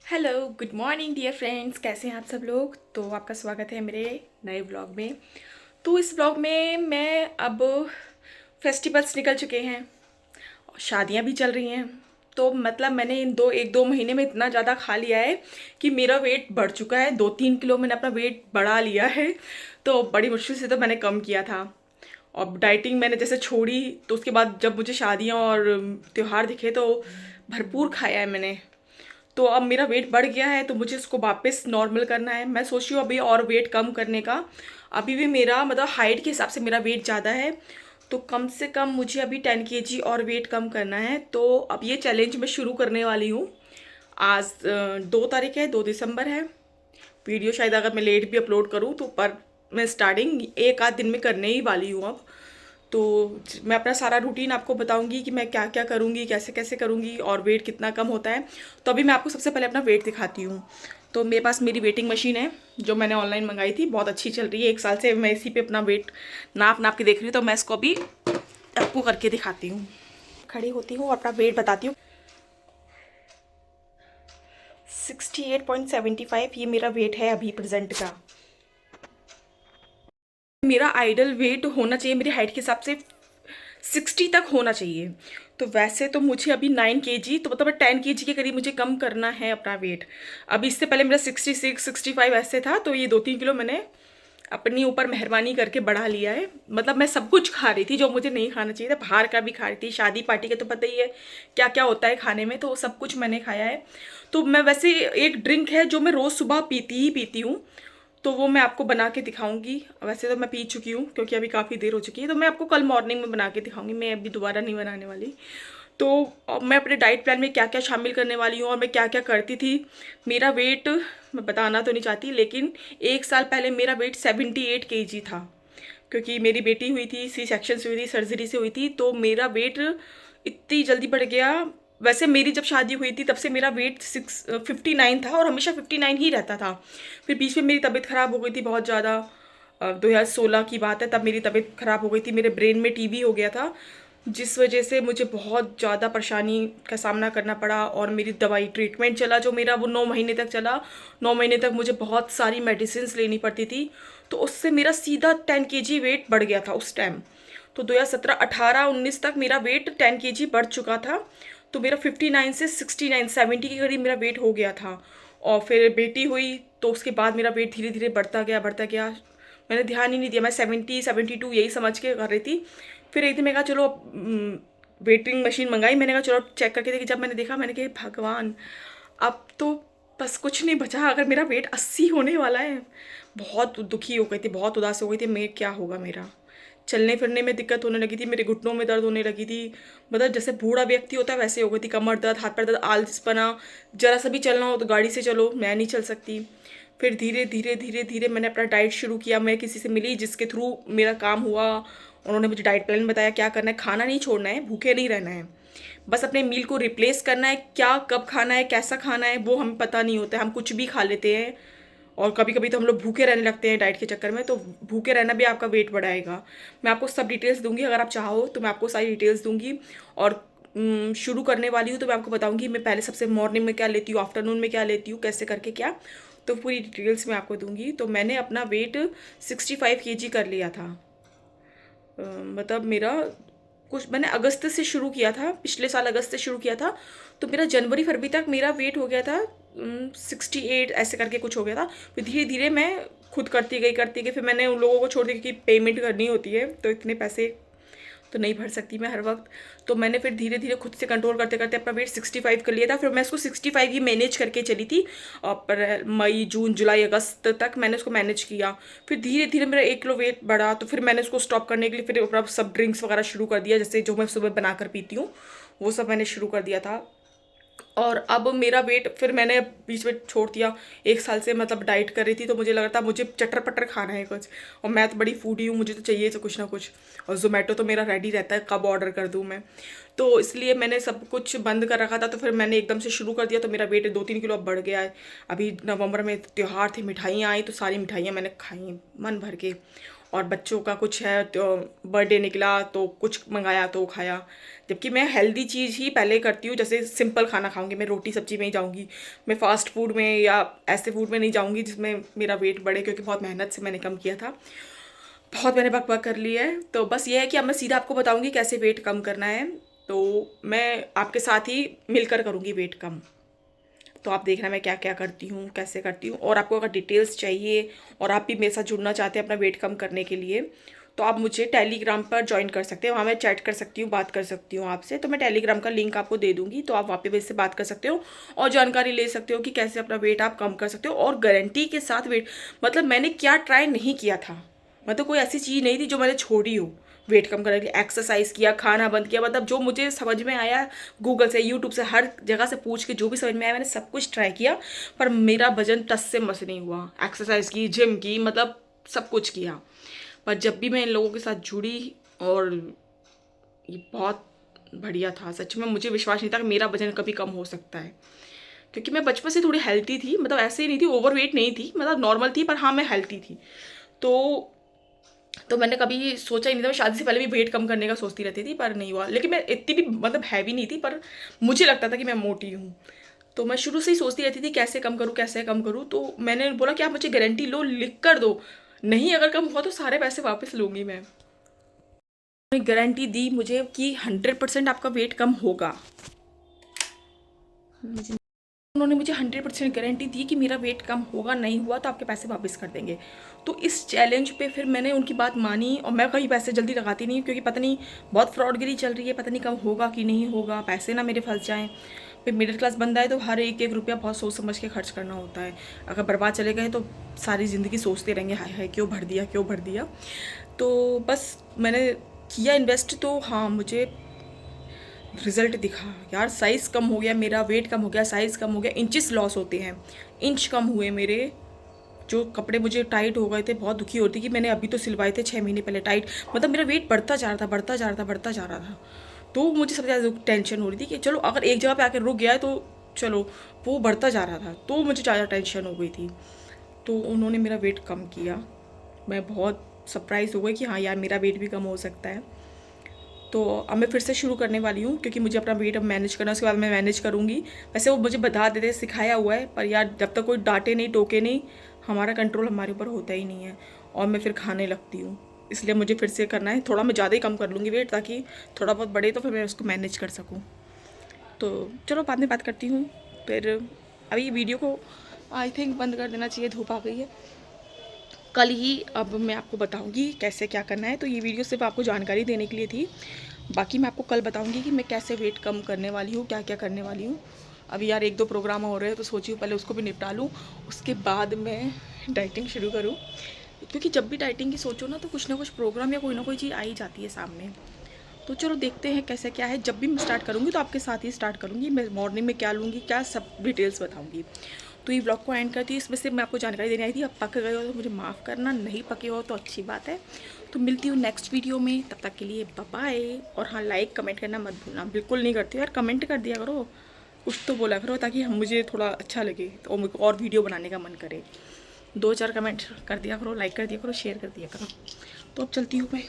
Hello good morning dear friends, कैसे हैं आप सब लोग। तो आपका स्वागत है मेरे नए ब्लॉग में। तो इस ब्लॉग में मैं अब फेस्टिवल्स निकल चुके हैं और शादियां भी चल रही हैं। तो मतलब मैंने इन एक दो महीने में इतना ज़्यादा खा लिया है कि मेरा वेट बढ़ चुका है। 2-3 किलो मैंने अपना वेट बढ़ा लिया है। तो बड़ी मुश्किल से तो मैंने कम किया था। और डाइटिंग मैंने जैसे छोड़ी तो उसके बाद जब मुझे शादियां और त्योहार दिखे तो भरपूर खाया है मैंने। तो अब मेरा वेट बढ़ गया है तो मुझे इसको वापस नॉर्मल करना है। मैं सोच रही हूँ अभी और वेट कम करने का। अभी भी मेरा मतलब हाइट के हिसाब से मेरा वेट ज़्यादा है। तो कम से कम मुझे अभी 10 kg और वेट कम करना है। तो अब ये चैलेंज मैं शुरू करने वाली हूँ। आज 2 तारीख है, 2 दिसंबर है। वीडियो शायद अगर मैं लेट भी अपलोड करूँ तो पर मैं स्टार्टिंग एक आध दिन में करने ही वाली हूँ अब। तो मैं अपना सारा रूटीन आपको बताऊंगी कि मैं क्या क्या करूंगी, कैसे कैसे करूंगी और वेट कितना कम होता है। तो अभी मैं आपको सबसे पहले अपना वेट दिखाती हूँ। तो मेरे पास मेरी वेटिंग मशीन है जो मैंने ऑनलाइन मंगाई थी, बहुत अच्छी चल रही है। 1 साल से मैं इसी पे अपना वेट नाप नाप के देख रही हूँ। तो मैं इसको अभी आपको करके दिखाती हूँ। खड़ी होती हूँ और अपना वेट बताती हूँ। 68.75 ये मेरा वेट है अभी प्रेजेंट का। मेरा आइडल वेट होना चाहिए मेरी हाइट के हिसाब से 60 तक होना चाहिए। तो वैसे तो मुझे अभी 9 kg, तो मतलब 10 kg के करीब मुझे कम करना है अपना वेट। अभी इससे पहले मेरा 66-65 ऐसे था। तो ये 2-3 किलो मैंने अपनी ऊपर मेहरबानी करके बढ़ा लिया है। मतलब मैं सब कुछ खा रही थी जो मुझे नहीं खाना चाहिए था। बाहर का भी खा रही थी, शादी पार्टी का तो पता ही है क्या क्या होता है खाने में। तो सब कुछ मैंने खाया है। तो मैं वैसे एक ड्रिंक है जो मैं रोज़ सुबह पीती ही पीती हूँ। तो वो मैं आपको बना के दिखाऊंगी। वैसे तो मैं पी चुकी हूँ क्योंकि अभी काफ़ी देर हो चुकी है। तो मैं आपको कल मॉर्निंग में बना के दिखाऊंगी, मैं अभी दोबारा नहीं बनाने वाली। तो मैं अपने डाइट प्लान में क्या क्या शामिल करने वाली हूँ और मैं क्या क्या करती थी। मेरा वेट मैं बताना तो नहीं चाहती, लेकिन 1 साल पहले मेरा वेट 78 kg था। क्योंकि मेरी बेटी हुई थी, सी सेक्शन से हुई थी, सर्जरी से हुई थी। तो मेरा वेट इतनी जल्दी बढ़ गया। वैसे मेरी जब शादी हुई थी तब से मेरा वेट 59 था और हमेशा 59 ही रहता था। फिर बीच में मेरी तबीयत ख़राब हो गई थी बहुत ज़्यादा। 2016 की बात है, तब मेरी तबीयत ख़राब हो गई थी। मेरे ब्रेन में टीबी हो गया था, जिस वजह से मुझे बहुत ज़्यादा परेशानी का सामना करना पड़ा। और मेरी दवाई ट्रीटमेंट चला जो मेरा, वो 9 महीने तक चला। 9 महीने तक मुझे बहुत सारी मेडिसिन लेनी पड़ती थी। तो उससे मेरा सीधा 10 kg वेट बढ़ गया था उस टाइम। तो 2017, 18, 19 तक मेरा वेट 10 kg बढ़ चुका था। तो मेरा 59 से 69, 70 के करीब मेरा वेट हो गया था। और फिर बेटी हुई तो उसके बाद मेरा वेट धीरे धीरे बढ़ता गया बढ़ता गया। मैंने ध्यान ही नहीं दिया, मैं 70-72 यही समझ के कर रही थी। फिर एक दिन मैं कहा चलो वेटिंग मशीन मंगाई। मैंने कहा चलो चेक करके देखी। जब मैंने देखा मैंने कहा भगवान, अब तो बस कुछ नहीं बचा। अगर मेरा वेट 80 होने वाला है। बहुत दुखी हो गई थी, बहुत उदास हो गई थी मैं, क्या होगा मेरा। चलने फिरने में दिक्कत होने लगी थी, मेरे घुटनों में दर्द होने लगी थी। मतलब जैसे बूढ़ा व्यक्ति होता है वैसे हो गई थी। कमर दर्द, हाथ पैर दर्द, आलसपना। जरा सा भी चलना हो तो गाड़ी से चलो, मैं नहीं चल सकती। फिर धीरे धीरे धीरे धीरे मैंने अपना डाइट शुरू किया। मैं किसी से मिली जिसके थ्रू मेरा काम हुआ। उन्होंने मुझे डाइट प्लान बताया क्या करना है। खाना नहीं छोड़ना है, भूखे नहीं रहना है, बस अपने मील को रिप्लेस करना है। क्या कब खाना है, कैसा खाना है, वो हमें पता नहीं होता है, हम कुछ भी खा लेते हैं। और कभी कभी तो हम लोग भूखे रहने लगते हैं डाइट के चक्कर में। तो भूखे रहना भी आपका वेट बढ़ाएगा। मैं आपको सब डिटेल्स दूंगी, अगर आप चाहो तो मैं आपको सारी डिटेल्स दूंगी। और शुरू करने वाली हूँ तो मैं आपको बताऊंगी मैं पहले सबसे मॉर्निंग में क्या लेती हूँ, आफ्टरनून में क्या लेती हूँ, कैसे करके क्या। तो पूरी डिटेल्स मैं आपको दूंगी। तो मैंने अपना वेट 65 kg कर लिया था। मतलब मेरा कुछ मैंने अगस्त से शुरू किया था, पिछले साल अगस्त से शुरू किया था। तो मेरा जनवरी फरवरी तक मेरा वेट हो गया था 68 ऐसे करके कुछ हो गया था। फिर धीरे धीरे मैं खुद करती गई। फिर मैंने उन लोगों को छोड़ दिया क्योंकि पेमेंट करनी होती है तो इतने पैसे तो नहीं भर सकती मैं हर वक्त। तो मैंने फिर धीरे धीरे खुद से कंट्रोल करते करते अपना वेट 65 कर लिया था। फिर मैं इसको 65 ही मैनेज करके चली थी। अप्रैल, मई, जून, जुलाई, अगस्त तक मैंने उसको मैनेज किया। फिर धीरे धीरे मेरा 1 किलो वेट बढ़ा। तो फिर मैंने उसको स्टॉप करने के लिए फिर अपना सब ड्रिंक्स वगैरह शुरू कर दिया, जैसे जो मैं सुबह बनाकर पीती हूँ वो सब मैंने शुरू कर दिया था। और अब मेरा वेट फिर मैंने बीच में छोड़ दिया। 1 साल से मतलब डाइट कर रही थी तो मुझे लग रहा था मुझे चटर पटर खाना है कुछ। और मैं तो बड़ी फूडी हूँ, मुझे तो चाहिए तो कुछ ना कुछ। और जोमेटो तो मेरा रेडी रहता है कब ऑर्डर कर दूँ मैं। तो इसलिए मैंने सब कुछ बंद कर रखा था। तो फिर मैंने एकदम से शुरू कर दिया तो मेरा वेट 2-3 किलो अब बढ़ गया है। अभी नवंबर में त्यौहार थे, मिठाइयाँ आई तो सारी मिठाइयाँ मैंने खाई मन भर के। और बच्चों का कुछ है तो बर्थडे निकला तो कुछ मंगाया तो खाया। जबकि मैं हेल्दी चीज़ ही पहले करती हूँ, जैसे सिंपल खाना खाऊंगी, मैं रोटी सब्जी में ही जाऊँगी, मैं फास्ट फूड में या ऐसे फूड में नहीं जाऊँगी जिसमें मेरा वेट बढ़े, क्योंकि बहुत मेहनत से मैंने कम किया था। बहुत मैंने बक बक कर लिया है। तो बस ये है कि अब मैं सीधा आपको बताऊंगी कैसे वेट कम करना है। तो मैं आपके साथ ही मिलकर करूँगी वेट कम। तो आप देखना मैं क्या क्या करती हूँ, कैसे करती हूँ। और आपको अगर डिटेल्स चाहिए और आप भी मेरे साथ जुड़ना चाहते हैं अपना वेट कम करने के लिए, तो आप मुझे टेलीग्राम पर ज्वाइन कर सकते हैं। वहाँ मैं चैट कर सकती हूँ, बात कर सकती हूँ आपसे। तो मैं टेलीग्राम का लिंक आपको दे दूँगी, तो आप वहाँ पे मेरे से बात कर सकते हो और जानकारी ले सकते हो कि कैसे अपना वेट आप कम कर सकते हो। और गारंटी के साथ वेट, मतलब मैंने क्या ट्राई नहीं किया था, मतलब कोई ऐसी चीज़ नहीं थी जो मैंने छोड़ी हो वेट कम करने के लिए। एक्सरसाइज किया, खाना बंद किया, मतलब जो मुझे समझ में आया, गूगल से, यूट्यूब से, हर जगह से पूछ के जो भी समझ में आया मैंने सब कुछ ट्राई किया, पर मेरा वजन टस से मस नहीं हुआ। एक्सरसाइज की, जिम की, मतलब सब कुछ किया, पर जब भी मैं इन लोगों के साथ जुड़ी, और ये बहुत बढ़िया था सच में। मुझे विश्वास नहीं था कि मेरा वजन कभी कम हो सकता है, क्योंकि मैं बचपन से थोड़ी हेल्थी थी, मतलब ऐसे ही नहीं थी, ओवरवेट नहीं थी, मतलब नॉर्मल थी, पर हाँ मैं हेल्थी थी। तो मैंने कभी सोचा ही नहीं था। मैं शादी से पहले भी वेट कम करने का सोचती रहती थी, पर नहीं हुआ। लेकिन मैं इतनी भी मतलब हैवी नहीं थी, पर मुझे लगता था कि मैं मोटी हूँ। तो मैं शुरू से ही सोचती रहती थी कैसे कम करूँ, कैसे कम करूँ। तो मैंने बोला कि आप मुझे गारंटी लो, लिख कर दो, नहीं अगर कम हुआ तो सारे पैसे वापस लूँगी मैं। गारंटी दी मुझे कि 100% आपका वेट कम होगा। उन्होंने मुझे 100% गारंटी दी कि मेरा वेट कम होगा, नहीं हुआ तो आपके पैसे वापस कर देंगे। तो इस चैलेंज पे फिर मैंने उनकी बात मानी, और मैं कहीं पैसे जल्दी लगाती नहीं, क्योंकि पता नहीं बहुत फ्रॉडगिरी चल रही है, पता नहीं कम होगा कि नहीं होगा, पैसे ना मेरे फंस जाएं। फिर मिडिल क्लास बंदा है तो हर एक एक रुपया बहुत सोच समझ के खर्च करना होता है। अगर बर्बाद चले गए तो सारी ज़िंदगी सोचते रहेंगे, हाय हाय क्यों भर दिया, क्यों भर दिया। तो बस मैंने किया इन्वेस्ट, तो हाँ मुझे रिजल्ट दिखा यार। साइज़ कम हो गया मेरा, वेट कम हो गया, साइज़ कम हो गया, इंचेस लॉस होते हैं, इंच कम हुए मेरे। जो कपड़े मुझे टाइट हो गए थे, बहुत दुखी होती कि मैंने अभी तो सिलवाए थे 6 महीने पहले टाइट, मतलब मेरा वेट बढ़ता जा रहा था, बढ़ता जा रहा था, बढ़ता जा रहा था। तो मुझे सबसे ज़्यादा टेंशन हो रही थी कि चलो अगर एक जगह पे आकर रुक गया है तो चलो, वो बढ़ता जा रहा था, तो मुझे ज़्यादा टेंशन हो गई थी। तो उन्होंने मेरा वेट कम किया, मैं बहुत सरप्राइज़ हो गई कि हाँ यार मेरा वेट भी कम हो सकता है। तो अब मैं फिर से शुरू करने वाली हूँ, क्योंकि मुझे अपना वेट अब मैनेज करना है, उसके बाद मैं मैनेज करूँगी। वैसे वो मुझे बता देते, सिखाया हुआ है, पर यार जब तक कोई डांटे नहीं, टोके नहीं, हमारा कंट्रोल हमारे ऊपर होता ही नहीं है, और मैं फिर खाने लगती हूँ। इसलिए मुझे फिर से करना है, थोड़ा मैं ज़्यादा ही कम कर लूँगी वेट, ताकि थोड़ा बहुत बढ़े तो फिर मैं उसको मैनेज कर सकूँ। तो चलो बाद में बात करती हूँ फिर। अभी वीडियो को आई थिंक बंद कर देना चाहिए, धूप आ गई है। कल ही अब मैं आपको बताऊंगी कैसे क्या करना है। तो ये वीडियो सिर्फ आपको जानकारी देने के लिए थी, बाकी मैं आपको कल बताऊंगी कि मैं कैसे वेट कम करने वाली हूँ, क्या क्या करने वाली हूँ। अभी यार 1-2 प्रोग्राम हो रहे हैं, तो सोची हूँ पहले उसको भी निपटा लूँ, उसके बाद मैं डाइटिंग शुरू करूँ। क्योंकि जब भी डाइटिंग की सोचो ना, तो कुछ ना कुछ प्रोग्राम या कोई ना कोई चीज़ आ ही जाती है सामने। तो चलो देखते हैं कैसे क्या है। जब भी मैं स्टार्ट करूँगी तो आपके साथ ही स्टार्ट करूँगी। मैं मॉर्निंग में क्या लूँगी, क्या सब डिटेल्स बताऊँगी। तो ये ब्लॉग को एंड करती हूँ, इसमें से मैं आपको जानकारी देने आई थी। अब पक गए हो तो मुझे माफ़ करना, नहीं पके हो तो अच्छी बात है। तो मिलती हूँ नेक्स्ट वीडियो में, तब तक के लिए बाय बाय। और हाँ, लाइक कमेंट करना मत भूलना। बिल्कुल नहीं करती हो यार, कमेंट कर दिया करो, कुछ तो बोला करो, ताकि हम मुझे थोड़ा अच्छा लगे तो मुझे और वीडियो बनाने का मन करे। 2-4 कमेंट कर दिया करो, लाइक कर दिया करो, शेयर कर दिया करो। तो अब चलती हूँ मैं।